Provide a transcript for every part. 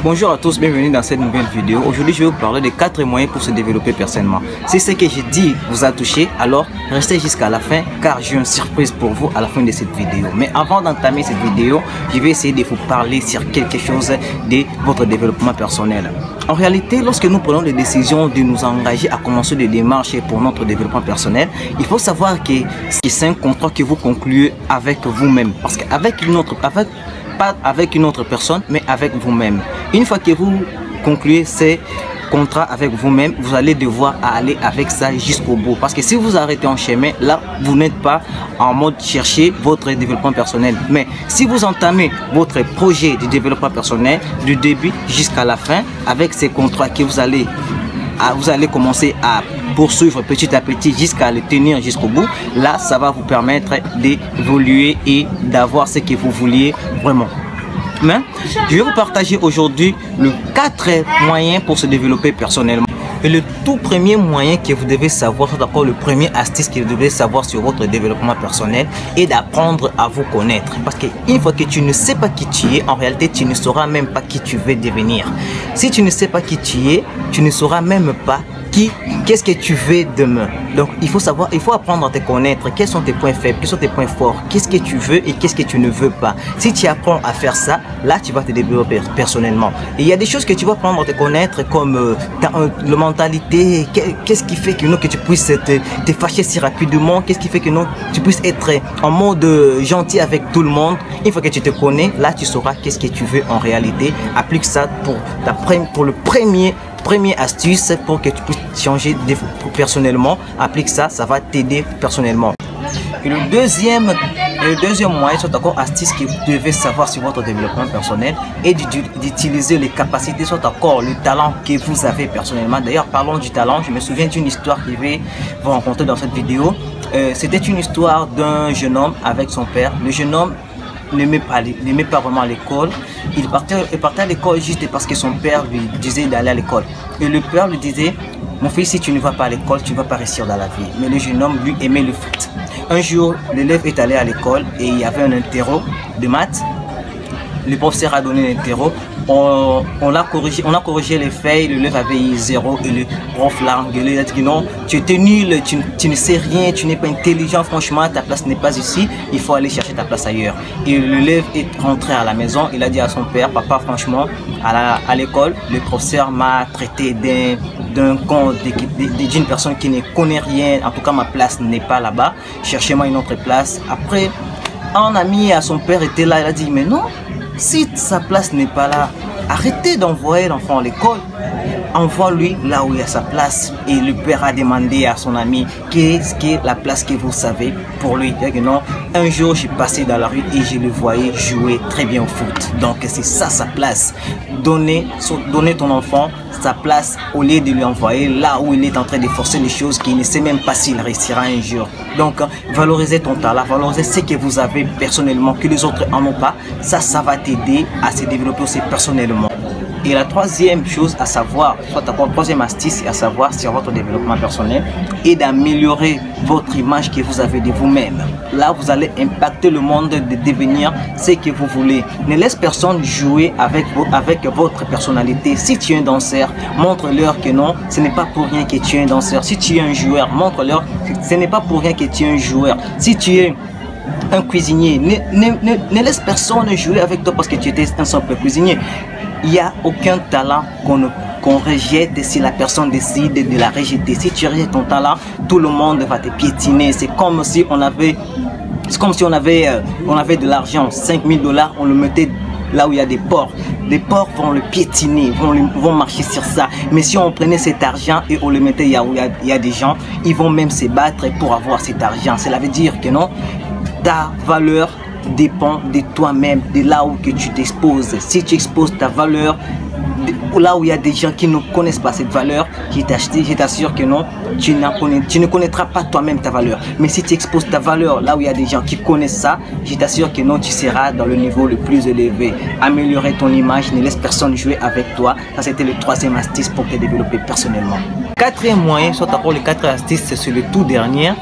Bonjour à tous, bienvenue dans cette nouvelle vidéo. Aujourd'hui, je vais vous parler de 4 moyens pour se développer personnellement. Si ce que j'ai dit vous a touché, alors restez jusqu'à la fin car j'ai une surprise pour vous à la fin de cette vidéo. Mais avant d'entamer cette vidéo, je vais essayer de vous parler sur quelque chose de votre développement personnel. En réalité, lorsque nous prenons des décisions de nous engager à commencer des démarches pour notre développement personnel, il faut savoir que c'est un contrat que vous concluez avec vous-même. Parce qu'avec une autre, pas avec une autre personne, mais avec vous-même. Une fois que vous concluez ces contrats avec vous-même, vous allez devoir aller avec ça jusqu'au bout. Parce que si vous arrêtez en chemin, là, vous n'êtes pas en mode chercher votre développement personnel. Mais si vous entamez votre projet de développement personnel du début jusqu'à la fin, avec ces contrats que vous allez commencer à poursuivre petit à petit jusqu'à le tenir jusqu'au bout, là ça va vous permettre d'évoluer et d'avoir ce que vous vouliez vraiment. Mais je vais vous partager aujourd'hui les 4 moyens pour se développer personnellement. Et le tout premier moyen que vous devez savoir, c'est d'abord le premier astuce que vous devez savoir sur votre développement personnel et d'apprendre à vous connaître. Parce qu'une fois que tu ne sais pas qui tu es, en réalité tu ne sauras même pas qui tu veux devenir. Si tu ne sais pas qui tu es, tu ne sauras même pas qu'est-ce que tu veux demain. Donc il faut savoir, il faut apprendre à te connaître. Quels sont tes points faibles, quels sont tes points forts, qu'est-ce que tu veux et qu'est-ce que tu ne veux pas. Si tu apprends à faire ça, là tu vas te développer personnellement. Et il y a des choses que tu vas apprendre à te connaître comme la mentalité, qu'est-ce qui fait que tu puisses te fâcher si rapidement, qu'est-ce qui fait que tu puisses être en mode gentil avec tout le monde. Une fois que tu te connais, là tu sauras qu'est-ce que tu veux en réalité. Applique ça pour le premier astuce pour que tu puisses changer personnellement. Applique ça, ça va t'aider personnellement. Et le deuxième moyen, soit encore astuce que vous devez savoir sur votre développement personnel et d'utiliser les capacités, soit encore le talent que vous avez personnellement. D'ailleurs, parlons du talent. Je me souviens d'une histoire que je vais vous rencontrer dans cette vidéo. C'était une histoire d'un jeune homme avec son père. Le jeune homme n'aimait pas vraiment l'école. Il partait à l'école juste parce que son père lui disait d'aller à l'école. Et le père lui disait: mon fils, si tu ne vas pas à l'école, tu ne vas pas réussir dans la vie. Mais le jeune homme, lui, aimait le foot. Un jour, l'élève est allé à l'école et il y avait un interro de maths. Le professeur a donné l'interro. On a corrigé les feuilles, l'élève avait eu 0 et le prof l'a engueulé. Il a dit non, tu es nul, tu ne sais rien, tu n'es pas intelligent, franchement ta place n'est pas ici, il faut aller chercher ta place ailleurs. Et l'élève est rentré à la maison, il a dit à son père: papa, franchement, à l'école, le professeur m'a traité d'une personne qui ne connaît rien, en tout cas ma place n'est pas là-bas, cherchez-moi une autre place. Après, un ami à son père était là, il a dit: mais non, si sa place n'est pas là, arrêtez d'envoyer l'enfant à l'école. Envoie-lui là où il y a sa place. Et le père a demandé à son ami: qu'est-ce que la place que vous savez pour lui? Il dit: non, un jour j'ai passé dans la rue et je le voyais jouer très bien au foot. Donc c'est ça sa place. Donner ton enfant sa place au lieu de lui envoyer là où il est en train de forcer les choses qu'il ne sait même pas s'il réussira un jour. Donc valorisez ton talent, valorisez ce que vous avez personnellement que les autres en ont pas. Ça va t'aider à se développer aussi personnellement. Et la troisième chose à savoir, soit la troisième astuce à savoir sur votre développement personnel, est d'améliorer votre image que vous avez de vous-même. Là, vous allez impacter le monde de devenir ce que vous voulez. Ne laisse personne jouer avec votre personnalité. Si tu es un danseur, montre-leur que non, ce n'est pas pour rien que tu es un danseur. Si tu es un joueur, montre-leur que ce n'est pas pour rien que tu es un joueur. Si tu es un cuisinier, ne laisse personne jouer avec toi parce que tu étais un simple cuisinier. Il n'y a aucun talent qu'on rejette si la personne décide de la rejeter. Si tu rejettes ton talent, tout le monde va te piétiner. C'est comme si on avait de l'argent, 5 000 $, on le mettait là où il y a des porcs. Les porcs vont le piétiner, vont marcher sur ça. Mais si on prenait cet argent et on le mettait là où il y a des gens, ils vont même se battre pour avoir cet argent. Cela veut dire que non, ta valeur dépend de toi-même, de là où que tu t'exposes. Si tu exposes ta valeur là où il y a des gens qui ne connaissent pas cette valeur, je t'assure que non, tu ne connaîtras pas toi-même ta valeur. Mais si tu exposes ta valeur là où il y a des gens qui connaissent ça, je t'assure que non, tu seras dans le niveau le plus élevé. Améliorer ton image, ne laisse personne jouer avec toi. Ça, c'était le troisième astuce pour te développer personnellement. Quatrième moyen, soit encore les 4 astuces, c'est le tout dernier.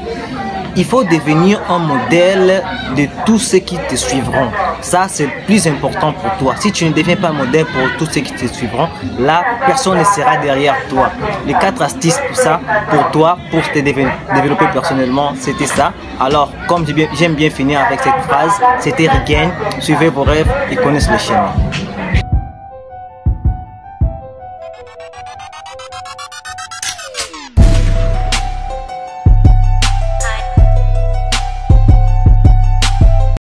il faut devenir un modèle de tous ceux qui te suivront. Ça, c'est le plus important pour toi. Si tu ne deviens pas un modèle pour tous ceux qui te suivront, là, personne ne sera derrière toi. Les 4 astuces pour ça, pour toi, pour te développer personnellement, c'était ça. Alors, comme j'aime bien finir avec cette phrase, c'était Regain, suivez vos rêves et connaissez le chemin.